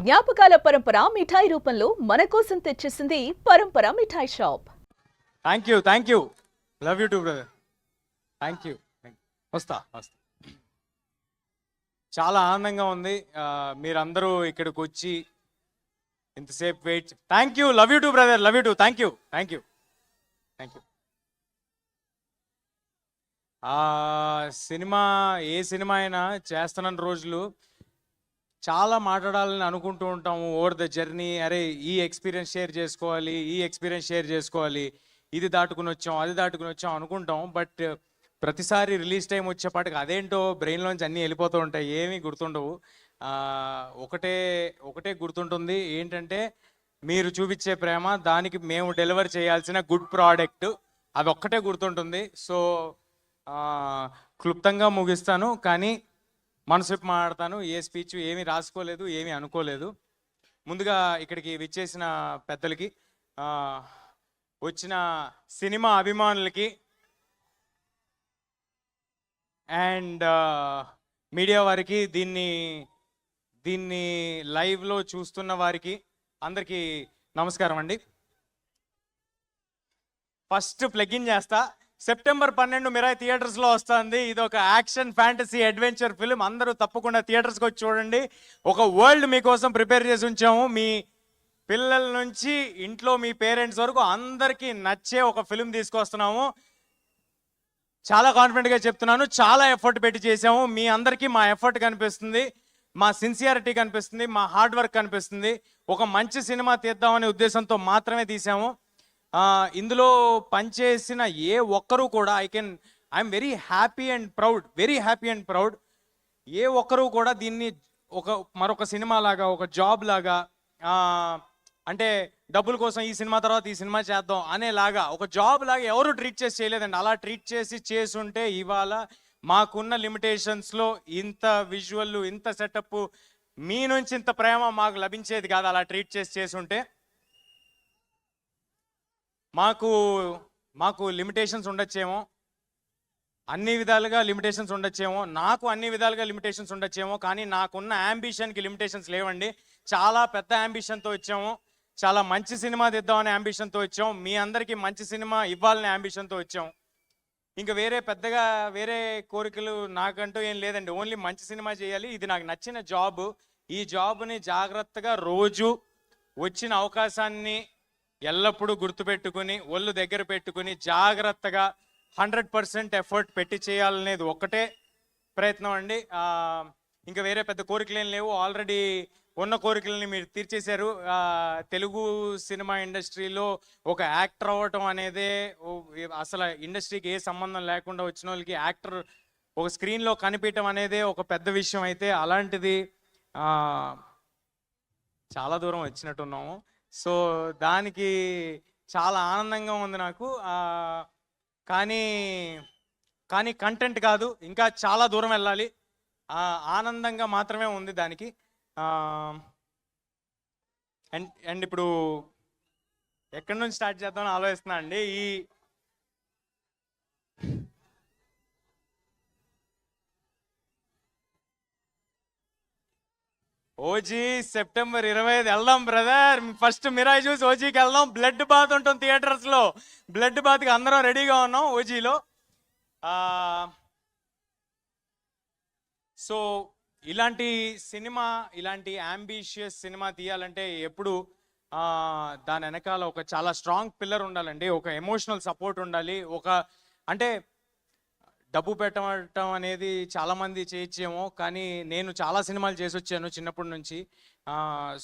జ్ఞాపకాల పరంపర మిఠాయి రూపంలో మన కోసం తెచ్చేసింది Parampara Mithai shop. Thank you love you too brother. Thank you. వస్తా. చాలా ఆనందంగా ఉంది మీరందరూ ఇక్కడికి వచ్చి ఇంతసేపు wait. Thank you, love you too brother, love you too. Thank you. సినిమా ఏ సినిమా అయినా చేస్తున్న రోజులు చాలా మాట్లాడాలని అనుకుంటూ ఉంటాము. ఓవర్ ద జర్నీ, అరే ఈ ఎక్స్పీరియన్స్ షేర్ చేసుకోవాలి, ఇది దాటుకుని వచ్చాం, అది దాటుకుని వచ్చాం అనుకుంటాం. బట్ ప్రతిసారి రిలీజ్ టైం వచ్చేపాటికి అదేంటో బ్రెయిన్లోంచి అన్నీ వెళ్ళిపోతూ ఉంటాయి, ఏమీ గుర్తుండవు. ఒకటే గుర్తుంటుంది, ఏంటంటే మీరు చూపించే ప్రేమ, దానికి మేము డెలివర్ చేయాల్సిన గుడ్ ప్రోడక్ట్, అది ఒక్కటే గుర్తుంటుంది. సో క్లుప్తంగా ముగిస్తాను, కానీ మనసు మాట్లాడతాను. ఏ స్పీచ్ ఏమీ రాసుకోలేదు, ఏమీ అనుకోలేదు. ముందుగా ఇక్కడికి విచ్చేసిన పెద్దలకి, వచ్చిన సినిమా అభిమానులకి అండ్ మీడియా వారికి, దీన్ని లైవ్లో చూస్తున్న వారికి అందరికీ నమస్కారం అండి. ఫస్ట్ ప్లగిన్ చేస్తా. సెప్టెంబర్ 12 మిరాయి థియేటర్స్లో వస్తుంది. ఇది ఒక యాక్షన్ ఫ్యాంటసీ అడ్వెంచర్ ఫిల్మ్. అందరూ తప్పకుండా థియేటర్స్కి వచ్చి చూడండి. ఒక వరల్డ్ మీకోసం ప్రిపేర్ చేసి ఉంచాము. మీ పిల్లల నుంచి ఇంట్లో మీ పేరెంట్స్ వరకు అందరికీ నచ్చే ఒక ఫిల్మ్ తీసుకొస్తున్నాము. చాలా కాన్ఫిడెంట్గా చెప్తున్నాను, చాలా ఎఫర్ట్ పెట్టి చేసాము. మీ అందరికీ మా ఎఫర్ట్ కనిపిస్తుంది, మా సిన్సియారిటీ కనిపిస్తుంది, మా హార్డ్ వర్క్ కనిపిస్తుంది. ఒక మంచి సినిమా తీద్దామనే ఉద్దేశంతో మాత్రమే తీసాము. ఇందులో పనిచేసిన ఏ ఒక్కరూ కూడా I'm very happy and proud. ఏ ఒక్కరూ కూడా దీన్ని మరొక సినిమా లాగా, ఒక జాబ్ లాగా, అంటే డబ్బుల కోసం ఈ సినిమా తర్వాత ఈ సినిమా చేద్దాం అనేలాగా, ఒక జాబ్ లాగా ఎవరు ట్రీట్ చేసి చేయలేదండి. అలా ట్రీట్ చేసుంటే ఇవాళ మాకున్న లిమిటేషన్స్లో ఇంత విజువల్, ఇంత సెటప్, మీ నుంచి ఇంత ప్రేమ మాకు లభించేది కాదు. అలా ట్రీట్ చేసుంటే మాకు లిమిటేషన్స్ ఉండొచ్చేమో, అన్ని విధాలుగా లిమిటేషన్స్ ఉండొచ్చేమో, నాకు అన్ని విధాలుగా లిమిటేషన్స్ ఉండొచ్చేమో, కానీ నాకున్న యాంబిషన్కి లిమిటేషన్స్ లేవండి. చాలా పెద్ద యాంబిషన్తో వచ్చాము, చాలా మంచి సినిమా తెద్దామనే యాంబిషన్తో వచ్చాం, మీ అందరికీ మంచి సినిమా ఇవ్వాలనే యాంబిషన్తో వచ్చాం. ఇంకా వేరే కోరికలు నాకంటూ ఏం లేదండి. ఓన్లీ మంచి సినిమా చేయాలి, ఇది నాకు నచ్చిన జాబ్. ఈ జాబ్ని జాగ్రత్తగా, రోజు వచ్చిన అవకాశాన్ని ఎల్లప్పుడూ గుర్తుపెట్టుకుని, ఒళ్ళు దగ్గర పెట్టుకుని, జాగ్రత్తగా 100% ఎఫర్ట్ పెట్టి చేయాలనేది ఒక్కటే ప్రయత్నం అండి. ఇంకా వేరే పెద్ద కోరికలు ఏం లేవు. ఆల్రెడీ ఉన్న కోరికలని మీరు తీర్చేశారు. తెలుగు సినిమా ఇండస్ట్రీలో ఒక యాక్టర్ అవ్వటం అనేదే, అసలు ఇండస్ట్రీకి ఏ సంబంధం లేకుండా వచ్చిన వాళ్ళకి యాక్టర్ ఒక స్క్రీన్లో కనిపించడం అనేదే ఒక పెద్ద విషయం. అయితే అలాంటిది చాలా దూరం వచ్చినట్టున్నాము. సో దానికి చాలా ఆనందంగా ఉంది నాకు. కానీ కంటెంట్ కాదు, ఇంకా చాలా దూరం వెళ్ళాలి. ఆనందంగా మాత్రమే ఉంది దానికి. అండ్ ఇప్పుడు ఎక్కడి నుంచి స్టార్ట్ చేద్దామని ఆలోచిస్తున్నా అండి. ఓజీ సెప్టెంబర్ 25 వెళ్దాం బ్రదర్. ఫస్ట్ మిరాయి చూసి ఓజీకి వెళ్దాం. బ్లడ్ బాత్ ఉంటుంది థియేటర్స్లో. బ్లడ్ బాత్కి అందరం రెడీగా ఉన్నాం ఓజీలో. సో ఇలాంటి యాంబిషియస్ సినిమా తీయాలంటే ఎప్పుడు దాని వెనకాల ఒక చాలా స్ట్రాంగ్ పిల్లర్ ఉండాలండి. ఒక ఎమోషనల్ సపోర్ట్ ఉండాలి. అంటే డబ్బు పెట్టడం అనేది చాలామంది చేయొచ్చేమో, కానీ నేను చాలా సినిమాలు చేసి వచ్చాను చిన్నప్పటి నుంచి.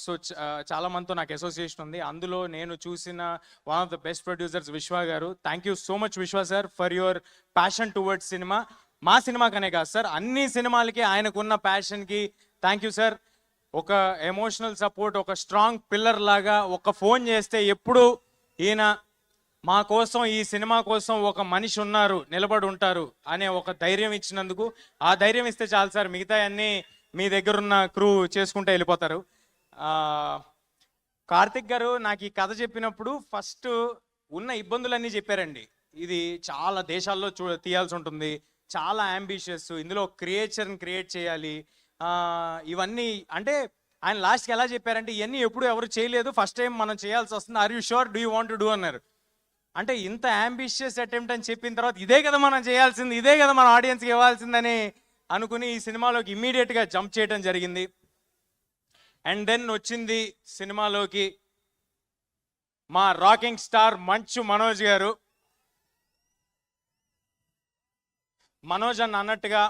సో చాలా మందితో నాకు అసోసియేషన్ ఉంది. అందులో నేను చూసిన one of the best producers విశ్వ గారు. థ్యాంక్ యూ సో మచ్ విశ్వ sir for your passion towards cinema. మా సినిమాకనే కాదు సార్, అన్ని సినిమాలకి ఆయనకున్న ప్యాషన్కి థ్యాంక్ యూ సార్. ఒక ఎమోషనల్ సపోర్ట్, ఒక స్ట్రాంగ్ పిల్లర్ లాగా, ఒక ఫోన్ చేస్తే ఎప్పుడు ఈయన మా కోసం, ఈ సినిమా కోసం ఒక మనిషి ఉన్నారు, నిలబడి ఉంటారు అనే ఒక ధైర్యం ఇచ్చినందుకు, ఆ ధైర్యం ఇస్తే చాలు సార్, మిగతా అన్నీ మీ దగ్గరున్న క్రూ చేసుకుంటూ వెళ్ళిపోతారు. కార్తిక్ గారు నాకు ఈ కథ చెప్పినప్పుడు ఫస్ట్ ఉన్న ఇబ్బందులన్నీ చెప్పారండి. ఇది చాలా దేశాల్లో తీయాల్సి ఉంటుంది, చాలా అంబిషియస్, ఇందులో క్రియేచర్ని క్రియేట్ చేయాలి, ఇవన్నీ అంటే ఆయన లాస్ట్కి ఎలా చెప్పారంటే ఇవన్నీ ఎప్పుడు ఎవరు చేయలేదు, ఫస్ట్ టైం మనం చేయాల్సి వస్తుంది, are you sure, do you want to do అన్నారు. అంటే ఇంత అంబిషియస్ అటెంప్ట్ అని చెప్పిన తర్వాత ఇదే కదా మనం చేయాల్సింది, ఇదే కదా మన ఆడియన్స్కి ఇవ్వాల్సిందని అనుకుని ఈ సినిమాలోకి ఇమ్మీడియట్గా జంప్ చేయడం జరిగింది. అండ్ దెన్ వచ్చింది సినిమాలోకి మా రాకింగ్ స్టార్ మంచు మనోజ్ గారు. మనోజ్ అన్న అన్నట్టుగా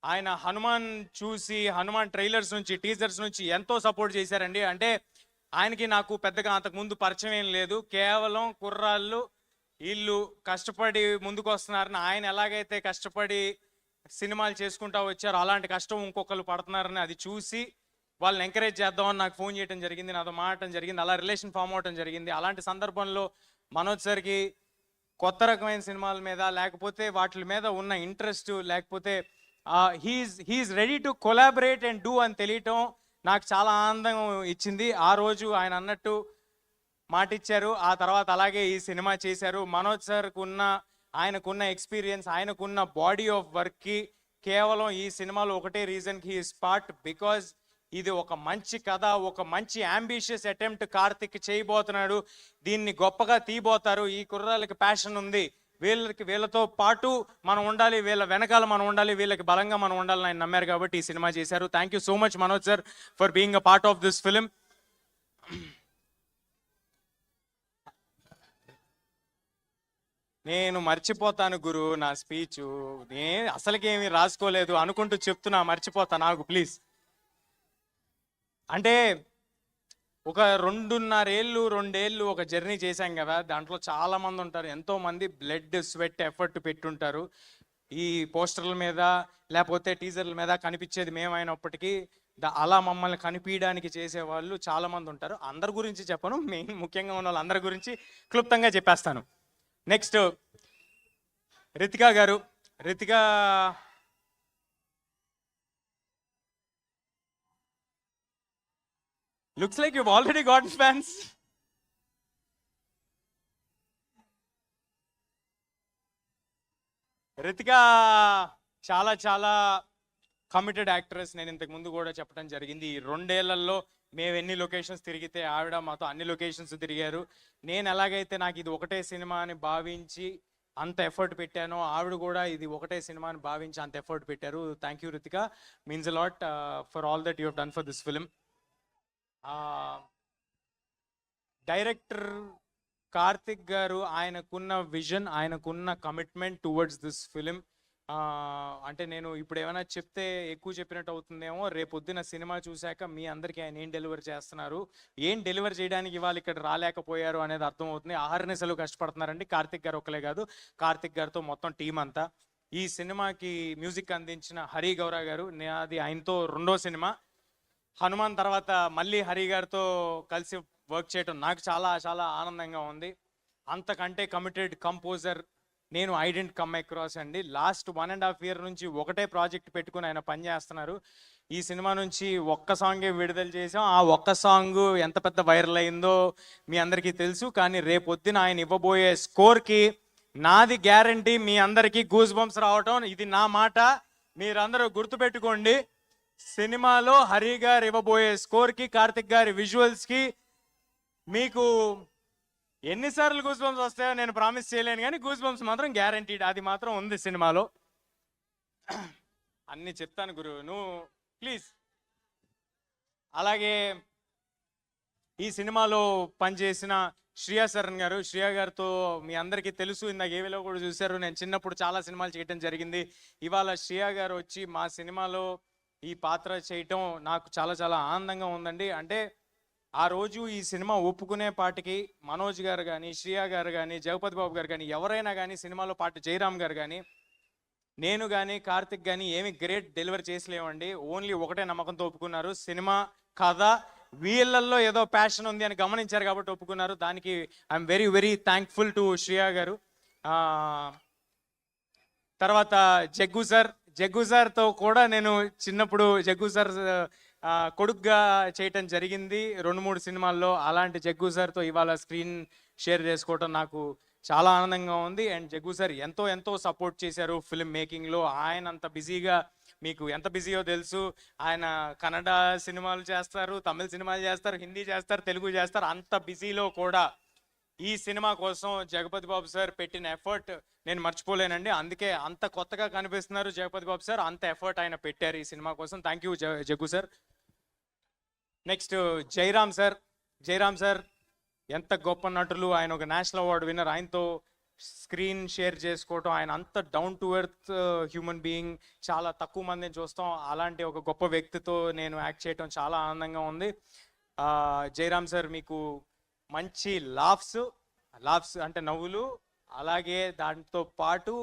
ఆయన హనుమాన్ చూసి, హనుమాన్ ట్రైలర్స్ నుంచి, టీజర్స్ నుంచి ఎంతో సపోర్ట్ చేశారండి. అంటే ఆయనకి నాకు పెద్దగా అంతకుముందు పరిచయం ఏం లేదు, కేవలం కుర్రాళ్ళు వీళ్ళు కష్టపడి ముందుకు వస్తున్నారని, ఆయన ఎలాగైతే కష్టపడి సినిమాలు చేసుకుంటా వచ్చారో అలాంటి కష్టం ఇంకొకరు పడుతున్నారని అది చూసి వాళ్ళని ఎంకరేజ్ చేద్దామని నాకు ఫోన్ చేయడం జరిగింది, నాతో మాట్లాడటం జరిగింది, అలా రిలేషన్ ఫామ్ అవటం జరిగింది. అలాంటి సందర్భంలో మనోజ్ సార్కి కొత్త రకమైన సినిమాల మీద, లేకపోతే వాటి మీద ఉన్న ఇంట్రెస్ట్, లేకపోతే he's ready to collaborate and do అని తెలియటం నాకు చాలా ఆనందం ఇచ్చింది. ఆ రోజు ఆయన అన్నట్టు మాట ఇచ్చారు, ఆ తర్వాత అలాగే ఈ సినిమా చేశారు. మనోజ్ సార్కు ఆయనకున్న ఎక్స్పీరియన్స్, ఆయనకున్న బాడీ ఆఫ్ వర్క్కి కేవలం ఈ సినిమాలో ఒకటే రీజన్కి హీ స్పాట్, బికాజ్ ఇది ఒక మంచి కథ, ఒక మంచి అంబిషియస్ అటెంప్ట్ కార్తిక్ చేయబోతున్నాడు, దీన్ని గొప్పగా తీయబోతారు, ఈ కుర్రాళ్ళకి ప్యాషన్ ఉంది, వీళ్ళతో పాటు మనం ఉండాలి, వీళ్ళ వెనకాల మనం ఉండాలి, వీళ్ళకి బలంగా మనం ఉండాలని ఆయన నమ్మారు కాబట్టి ఈ సినిమా చేశారు. Thank you so much Manoj sir for being a part of this film. నేను మర్చిపోతాను గురు నా స్పీచ్, నేను అసలుకేమీ రాసుకోలేదు అనుకుంటూ చెప్తున్నా, మర్చిపోతా నాకు ప్లీజ్. అంటే ఒక 2.5 ఏళ్ళు ఒక జర్నీ చేశాం కదా, దాంట్లో చాలా మంది ఉంటారు, ఎంతో మంది బ్లడ్ స్వెట్ ఎఫర్ట్ పెట్టుంటారు. ఈ పోస్టర్ల మీద లేకపోతే టీజర్ల మీద కనిపించేది మేమైనప్పటికీ అలా మమ్మల్ని కనిపించడానికి చేసేవాళ్ళు చాలా మంది ఉంటారు. అందరి గురించి చెప్పను, ముఖ్యంగా ఉన్న వాళ్ళందరి గురించి క్లుప్తంగా చెప్పేస్తాను. నెక్స్ట్ రితికా గారు. Ritika looks like you've already gotten fans. Ritika చాలా చాలా కమిటెడ్ యాక్ట్రెస్. నేను ఇంతకు ముందు కూడా చెప్పడం జరిగింది, ఈ 2 ఏళ్లలో మేము ఎన్ని లొకేషన్స్ తిరిగితే ఆవిడ మాతో అన్ని లొకేషన్స్ తిరిగారు. నేను ఎలాగైతే నాకు ఇది ఒకటే సినిమా అని భావించి అంత ఎఫర్ట్ పెట్టానో, ఆవిడ కూడా ఇది ఒకటే సినిమా అని భావించి అంత ఎఫర్ట్ పెట్టారు. Thank you Ritika, means a lot for all that you have done for this film. Director Karthik గారు, ఆయనకున్న విజన్, ఆయనకున్న కమిట్మెంట్ టువర్డ్స్ దిస్ ఫిలిం, అంటే నేను ఇప్పుడు ఏమైనా చెప్తే ఎక్కువ చెప్పినట్టు అవుతుందేమో, రేపొద్దున సినిమా చూశాక మీ అందరికీ ఆయన ఏం డెలివర్ చేస్తున్నారు, ఏం డెలివర్ చేయడానికి వాళ్ళు ఇక్కడ రాలేకపోయారు అనేది అర్థమవుతుంది. ఆహర్నిశలు కష్టపడుతున్నారండి, కార్తిక్ గారు ఒక్కలే కాదు, కార్తిక్ గారితో మొత్తం టీం అంతా. ఈ సినిమాకి మ్యూజిక్ అందించిన హరి గౌరా గారు, అది ఆయనతో 2వ సినిమా. హనుమాన్ తర్వాత మళ్ళీ హరి గారితో కలిసి వర్క్ చేయడం నాకు చాలా చాలా ఆనందంగా ఉంది. అంతకంటే కమిటెడ్ కంపోజర్ నేను ఐ డెంట్ కమ్ అక్రాస్ అండి. లాస్ట్ 1.5 year నుంచి ఒకటే ప్రాజెక్ట్ పెట్టుకుని ఆయన పనిచేస్తున్నారు. ఈ సినిమా నుంచి ఒక్క సాంగే విడుదల చేసాం, ఆ ఒక్క సాంగ్ ఎంత పెద్ద వైరల్ అయిందో మీ అందరికీ తెలుసు. కానీ రేపొద్దున ఆయన ఇవ్వబోయే స్కోర్కి నాది గ్యారంటీ మీ అందరికీ గూస్ బంప్స్ రావటం, ఇది నా మాట, మీరందరూ గుర్తుపెట్టుకోండి. సినిమాలో హరి గారు ఇవ్వబోయే స్కోర్కి, కార్తిక్ గారి విజువల్స్కి మీకు ఎన్నిసార్లు గూస్ బంప్స్ వస్తాయో నేను ప్రామిస్ చేయలేను, కానీ గూస్ బంప్స్ మాత్రం గ్యారంటీడ్, అది మాత్రం ఉంది సినిమాలో. అన్నీ చెప్తాను గురు, నువ్వు ప్లీజ్. అలాగే ఈ సినిమాలో పనిచేసిన శ్రియా శరణ్ గారు, శ్రియా గారితో మీ అందరికీ తెలుసు, ఇందాక ఏవిలో కూడా చూశారు, నేను చిన్నప్పుడు చాలా సినిమాలు చేయడం జరిగింది. ఇవాళ శ్రియా గారు వచ్చి మా సినిమాలో ఈ పాత్ర చేయటం నాకు చాలా చాలా ఆనందంగా ఉందండి. అంటే ఆ రోజు ఈ సినిమా ఒప్పుకునే పాటికి మనోజ్ గారు కానీ, శ్రియా గారు కానీ, జగపతి బాబు గారు కానీ, ఎవరైనా కానీ, సినిమాలో పాటు జయరామ్ గారు కానీ, నేను కానీ, కార్తిక్ కానీ ఏమి గ్రేట్ డెలివరీ చేసలేమండి. ఓన్లీ ఒకటే నమ్మకంతో ఒప్పుకున్నారు, సినిమా కథ వీళ్ళల్లో ఏదో ప్యాషన్ ఉంది అని గమనించారు కాబట్టి ఒప్పుకున్నారు. దానికి I'm very very thankful to Shriya గారు. తర్వాత జగ్గు సార్తో కూడా నేను చిన్నప్పుడు జగ్గు సార్ కొడుగ్గా చేయటం జరిగింది 2-3 సినిమాల్లో. అలాంటి జగ్గు సార్తో ఇవాళ స్క్రీన్ షేర్ చేసుకోవటం నాకు చాలా ఆనందంగా ఉంది. అండ్ జగ్గు సార్ ఎంతో ఎంతో సపోర్ట్ చేశారు ఫిల్మ్ మేకింగ్లో. ఆయన అంత బిజీగా మీకు ఎంత బిజీయో తెలుసు. ఆయన కన్నడ సినిమాలు చేస్తారు, తమిళ సినిమాలు చేస్తారు, హిందీ చేస్తారు, తెలుగు చేస్తారు. అంత బిజీలో కూడా ఈ సినిమా కోసం జగపతి బాబు సార్ పెట్టిన ఎఫర్ట్ నేను మర్చిపోలేనండి. అందుకే అంత కొత్తగా కనిపిస్తున్నారు జగపతి బాబు సార్, అంత ఎఫర్ట్ ఆయన పెట్టారు ఈ సినిమా కోసం. Thank you Jaggu sir. Next Jayaram sir. Jayaram sir ఎంత గొప్ప నటులు, ఆయన ఒక నేషనల్ అవార్డు విన్నర్. ఆయనతో స్క్రీన్ షేర్ చేసుకోవటం, ఆయన అంత down to earth human being, చాలా తక్కువ మందిని చూస్తాం. అలాంటి ఒక గొప్ప వ్యక్తితో నేను యాక్ట్ చేయటం చాలా ఆనందంగా ఉంది. జయరామ్ సార్ మీకు మంచి లాఫ్స్ అంటే నవ్వులు, అలాగే దాంతో పాటు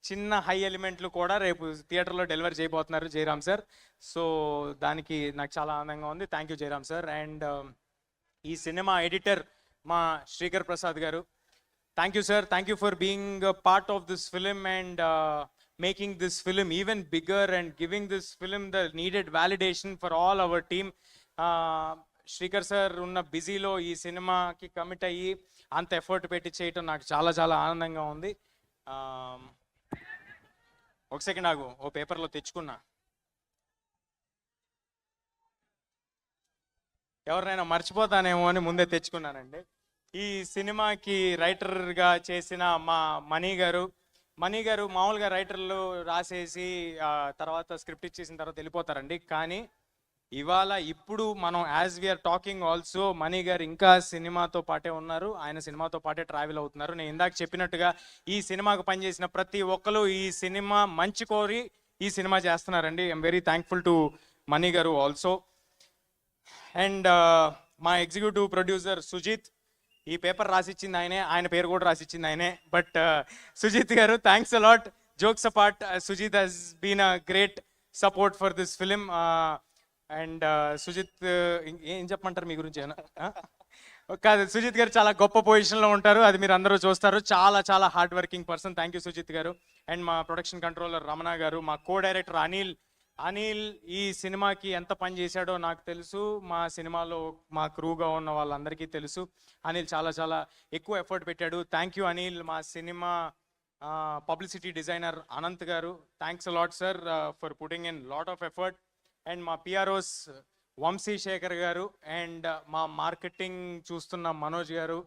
చిన్న హై ఎలిమెంట్లు కూడా రేపు థియేటర్లో డెలివర్ చేయబోతున్నారు జయరామ్ సార్. సో దానికి నాకు చాలా ఆనందంగా ఉంది. Thank you Jayaram sir. And ఈ సినిమా ఎడిటర్ మా శ్రీకర్ ప్రసాద్ గారు, thank you sir. Thank you for being part of this film and making this film even bigger and giving this film the needed validation for all our team. Srikar sir ఉన్న బిజీలో ఈ సినిమాకి commit అయ్యి అంత effort పెట్టి చేయటం నాకు చాలా చాలా ఆనందంగా ఉంది. ఒక సెకండ్ ఆగు, ఓ పేపర్లో తెచ్చుకున్నా. ఎవరినైనా మర్చిపోతానేమో అని ముందే తెచ్చుకున్నానండి. ఈ సినిమాకి రైటర్గా చేసిన మా మణి గారు మామూలుగా రైటర్లు రాసేసి తర్వాత స్క్రిప్ట్ ఇచ్చేసిన తర్వాత వెళ్ళిపోతారండి. కానీ ఇప్పుడు మనం యాజ్ వీఆర్ టాకింగ్ ఆల్సో మణి గారు ఇంకా సినిమాతో పాటే ఉన్నారు, ఆయన సినిమాతో పాటే ట్రావెల్ అవుతున్నారు. నేను ఇందాక చెప్పినట్టుగా ఈ సినిమాకు పనిచేసిన ప్రతి ఒక్కరు ఈ సినిమా మంచి కోరి ఈ సినిమా చేస్తున్నారండి. ఐఎమ్ వెరీ థ్యాంక్ఫుల్ టు మణి గారు ఆల్సో. అండ్ మా ఎగ్జిక్యూటివ్ ప్రొడ్యూసర్ సుజిత్, ఈ పేపర్ రాసిచ్చింది ఆయనే, ఆయన పేరు కూడా రాసిచ్చింది ఆయనే. But Sujeeth garu, thanks a lot. Jokes apart, Sujeeth he's been a great support for this film. And Sujeeth ఏం చెప్పమంటారు మీ గురించి? కాదు, సుజిత్ గారు చాలా గొప్ప పొజిషన్లో ఉంటారు, అది మీరు అందరూ చూస్తారు. చాలా చాలా hard working person. Thank you Sujeeth garu. And మా ప్రొడక్షన్ కంట్రోలర్ రమణ గారు, మా కో డైరెక్టర్ అనిల్ ఈ సినిమాకి ఎంత పని చేశాడో నాకు తెలుసు, మా సినిమాలో మా క్రూగా ఉన్న వాళ్ళందరికీ తెలుసు. అనిల్ చాలా చాలా ఎక్కువ ఎఫర్ట్ పెట్టాడు. Thank you Anil. మా సినిమా పబ్లిసిటీ డిజైనర్ అనంత్ గారు, thanks a lot sir for putting in lot of effort. And మా పిఆర్ఓస్ వంశీ శేఖర్ గారు అండ్ మా మార్కెటింగ్ చూస్తున్న మనోజ్ గారు.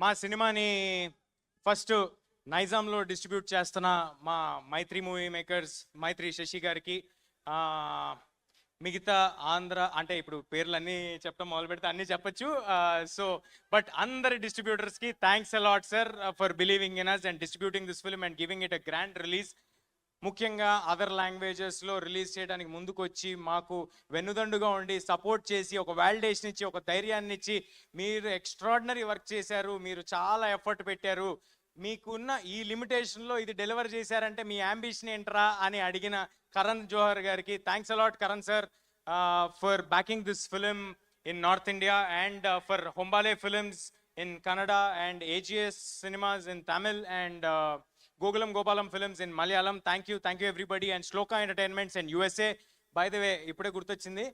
మా సినిమాని ఫస్ట్ నైజాంలో డిస్ట్రిబ్యూట్ చేస్తున్న మా మైత్రి మూవీ మేకర్స్, మైత్రి శశి గారికి, మిగతా ఆంధ్ర అంటే ఇప్పుడు పేర్లన్నీ చెప్పడం మొదలు పెడితే అన్నీ చెప్పచ్చు. సో బట్ అందరి డిస్ట్రిబ్యూటర్స్కి thanks a lot sir for believing in us and distributing this film and giving it a grand release. ముఖ్యంగా అదర్ లాంగ్వేజెస్లో రిలీజ్ చేయడానికి ముందుకు వచ్చి మాకు వెన్నుదండుగా ఉండి సపోర్ట్ చేసి ఒక వ్యాలిడేషన్ ఇచ్చి ఒక ధైర్యాన్ని ఇచ్చి, మీరు ఎక్స్ట్రాడినరీ వర్క్ చేశారు, మీరు చాలా ఎఫర్ట్ పెట్టారు, మీకున్న ఈ లిమిటేషన్లో ఇది డెలివర్ చేశారంటే మీ అంబిషన్ ఏంట్రా అని అడిగిన కరణ్ జోహర్ గారికి thanks a lot Karan sir for backing this film in north India and for Hombale films in Kannada and AGS cinemas in Tamil and Gokulam Gopalam Films in Malayalam. Thank you everybody. And Shloka Entertainments in USA. By the way, ipude gurtochindi,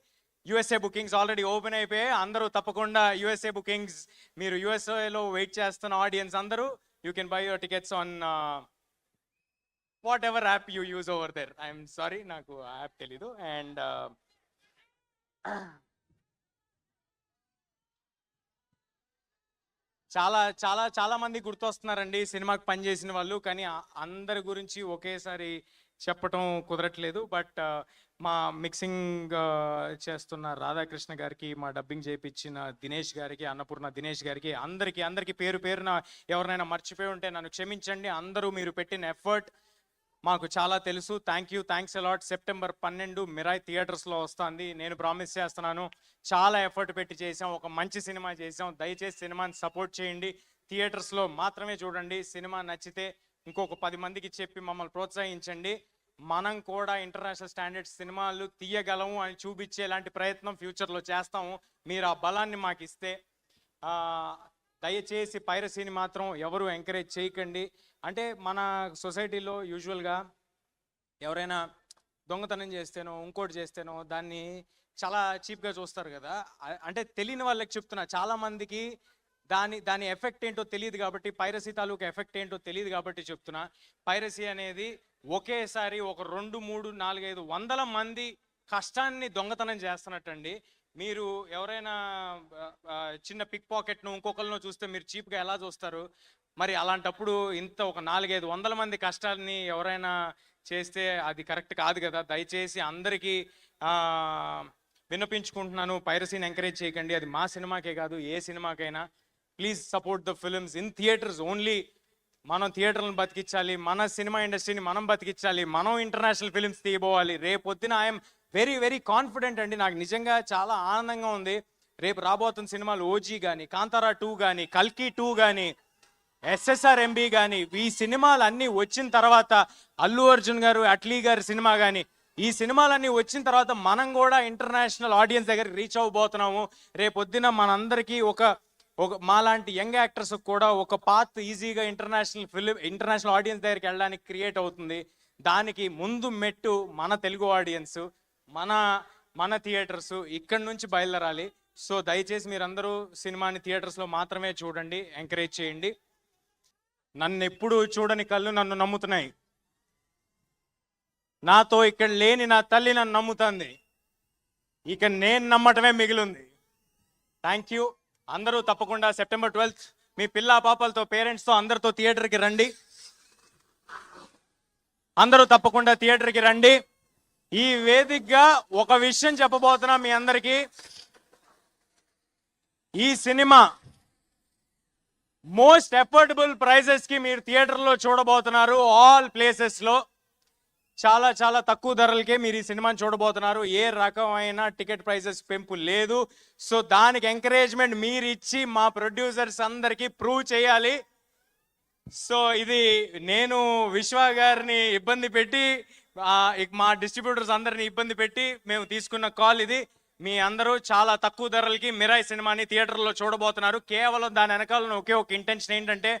USA bookings already open అయిపోయాయి. అందరూ తప్పకుండా USA bookings, మీరు USA లో wait చేస్తున్న audience అందరూ, you can buy your tickets on whatever app you use over there. I'm sorry, నాకు app తెలీదు. And చాలా చాలా చాలా మంది గుర్తొస్తున్నారండి సినిమాకి పనిచేసిన వాళ్ళు, కానీ అందరి గురించి ఒకేసారి చెప్పటం కుదరట్లేదు. బట్ మా మిక్సింగ్ చేస్తున్న రాధాకృష్ణ గారికి, మా డబ్బింగ్ చేయించిన దినేష్ గారికి, అన్నపూర్ణ దినేష్ గారికి, అందరికీ పేరు పేరున ఎవరినైనా మర్చిపోయి ఉంటే నన్ను క్షమించండి. అందరూ మీరు పెట్టిన ఎఫర్ట్ మాకు చాలా తెలుసు. Thanks a lot. సెప్టెంబర్ 12 మిరాయ్ థియేటర్స్లో వస్తుంది. నేను ప్రామిస్ చేస్తున్నాను, చాలా ఎఫర్ట్ పెట్టి చేసాం, ఒక మంచి సినిమా చేసాం. దయచేసి సినిమాని సపోర్ట్ చేయండి, థియేటర్స్లో మాత్రమే చూడండి. సినిమా నచ్చితే ఇంకొక 10 మందికి చెప్పి మమ్మల్ని ప్రోత్సహించండి. మనం కూడా ఇంటర్నేషనల్ స్టాండర్డ్స్ సినిమాలు తీయగలము అని చూపించేలాంటి ప్రయత్నం ఫ్యూచర్లో చేస్తాము. మీరు ఆ బలాన్ని మాకు ఇస్తే. దయచేసి పైరసీని మాత్రం ఎవరు ఎంకరేజ్ చేయకండి. అంటే మన సొసైటీలో యూజువల్గా ఎవరైనా దొంగతనం చేస్తేనో ఇంకోటి చేస్తేనో దాన్ని చాలా చీప్గా చూస్తారు కదా. అంటే తెలియని వాళ్ళకి చెప్తున్నా, చాలామందికి దాని ఎఫెక్ట్ ఏంటో తెలియదు కాబట్టి, పైరసీ తాలూకు ఎఫెక్ట్ ఏంటో తెలియదు కాబట్టి చెప్తున్నా. పైరసీ అనేది ఒకేసారి ఒక 2, 3, 4, 5 వందల మంది కష్టాన్ని దొంగతనం చేస్తున్నట్టండి. మీరు ఎవరైనా చిన్న పిక్ పాకెట్ను ఇంకొకరినో చూస్తే మీరు చీప్గా ఎలా చూస్తారు? మరి అలాంటప్పుడు ఇంత ఒక 4, 5 వందల మంది కష్టాన్ని ఎవరైనా చేస్తే అది కరెక్ట్ కాదు కదా. దయచేసి అందరికీ విన్నపించుకుంటున్నాను, పైరసీని ఎంకరేజ్ చేయకండి. అది మా సినిమాకే కాదు, ఏ సినిమాకైనా. Please support the films in theatres only. మనం థియేటర్లను బతికించాలి, మన సినిమా ఇండస్ట్రీని మనం బతికించాలి, మనం ఇంటర్నేషనల్ ఫిల్మ్స్ తీయబోవాలి. రేపొద్దున ఐఎమ్ వెరీ వెరీ కాన్ఫిడెంట్ అండి. నాకు నిజంగా చాలా ఆనందంగా ఉంది. రేపు రాబోతున్న సినిమాలు ఓజీ కానీ, కాంతారా 2 కానీ, కల్కి 2 కానీ, SSRMB కానీ, ఈ సినిమాలు అన్నీ వచ్చిన తర్వాత, అల్లు అర్జున్ గారు, అట్లీ గారి సినిమా కానీ, ఈ సినిమాలన్నీ వచ్చిన తర్వాత మనం కూడా ఇంటర్నేషనల్ ఆడియన్స్ దగ్గరికి రీచ్ అవ్వబోతున్నాము. రేపొద్దున మనందరికీ ఒక మాలాంటి యంగ్ యాక్టర్స్ కూడా ఒక పాత్ ఈజీగా ఇంటర్నేషనల్ ఆడియన్స్ దగ్గరికి వెళ్ళడానికి క్రియేట్ అవుతుంది. దానికి ముందు మెట్టు మన తెలుగు ఆడియన్స్, మన థియేటర్స్ ఇక్కడి నుంచి బయలుదేరాలి. సో దయచేసి మీరందరూ సినిమాని థియేటర్స్లో మాత్రమే చూడండి, ఎంకరేజ్ చేయండి. నన్ను ఎప్పుడు చూడని కళ్ళు నన్ను నమ్ముతున్నాయి. నాతో ఇక్కడ లేని నా తల్లి నన్ను నమ్ముతుంది. ఇక నేను నమ్మటమే మిగిలింది. Thank you. అందరూ తప్పకుండా సెప్టెంబర్ 12th మీ పిల్ల పాపలతో, పేరెంట్స్తో అందరితో థియేటర్కి రండి. అందరూ తప్పకుండా థియేటర్కి రండి. ఈ వేదికగా ఒక విషయం చెప్పబోతున్నా మీ అందరికీ. ఈ సినిమా మోస్ట్ అఫోర్డబుల్ ప్రైజెస్కి మీరు థియేటర్లో చూడబోతున్నారు. ఆల్ ప్లేసెస్లో చాలా చాలా తక్కువ ధరలకే మీరు ఈ సినిమాని చూడబోతున్నారు. ఏ రకమైన టికెట్ ప్రైజెస్ పెంపు లేదు. సో దానికి ఎంకరేజ్మెంట్ మీరు ఇచ్చి మా ప్రొడ్యూసర్స్ అందరికీ ప్రూవ్ చేయాలి. సో ఇది నేను విశ్వ గారిని ఇబ్బంది పెట్టి, మా డిస్ట్రిబ్యూటర్స్ అందరిని ఇబ్బంది పెట్టి మేము తీసుకున్న కాల్ ఇది. మీ అందరూ చాలా తక్కువ ధరలకి మిరాయ్ సినిమాని థియేటర్లో చూడబోతున్నారు. కేవలం దాని వెనకాల ఒకే ఒక ఇంటెన్షన్ ఏంటంటే,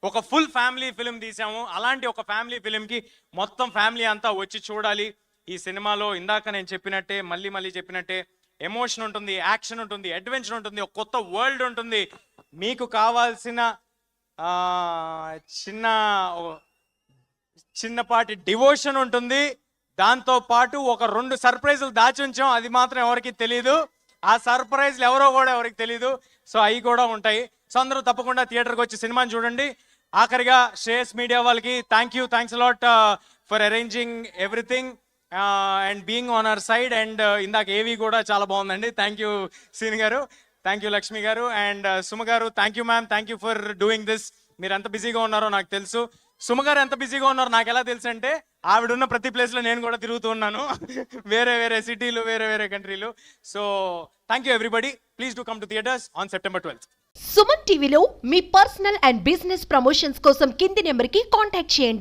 ఒక ఫుల్ ఫ్యామిలీ ఫిలిం తీసాము. అలాంటి ఒక ఫ్యామిలీ ఫిలింకి మొత్తం ఫ్యామిలీ అంతా వచ్చి చూడాలి. ఈ సినిమాలో ఇందాక నేను చెప్పినట్టే, మళ్ళీ చెప్పినట్టే, ఎమోషన్ ఉంటుంది, యాక్షన్ ఉంటుంది, అడ్వెంచర్ ఉంటుంది, ఒక కొత్త వరల్డ్ ఉంటుంది. మీకు కావాల్సిన చిన్నపాటి డివోషన్ ఉంటుంది. దాంతో పాటు ఒక 2 సర్ప్రైజులు దాచి ఉంచాం, అది మాత్రం ఎవరికి తెలియదు. ఆ సర్ప్రైజ్లు ఎవరో కూడా ఎవరికి తెలియదు. సో అవి కూడా ఉంటాయి. సో అందరూ తప్పకుండా థియేటర్కి వచ్చి సినిమాని చూడండి. ఆఖరిగా శ్రేయస్ మీడియా వాళ్ళకి thanks a lot for arranging everything and being on our side. And ఇందాక ఏవి కూడా చాలా బాగుందండి. థ్యాంక్ యూ సీని గారు, థ్యాంక్ యూ లక్ష్మి గారు, అండ్ సుమ గారు. Thank you ma'am, thank you for doing this. మీరు ఎంత బిజీగా ఉన్నారో నాకు తెలుసు. సుమ గారు ఎంత బిజీగా ఉన్నారో నాకు ఎలా తెలుసు అంటే, ఆవిడున్న ప్రతి ప్లేస్లో నేను కూడా తిరుగుతూ ఉన్నాను. వేరే సిటీలు, వేరే కంట్రీలు. So thank you everybody. Please do come to theatres on September 12th. Suman టీవీలో మీ పర్సనల్ అండ్ బిజినెస్ ప్రమోషన్స్ కోసం కింది నెంబర్కి కాంటాక్ట్ చేయండి.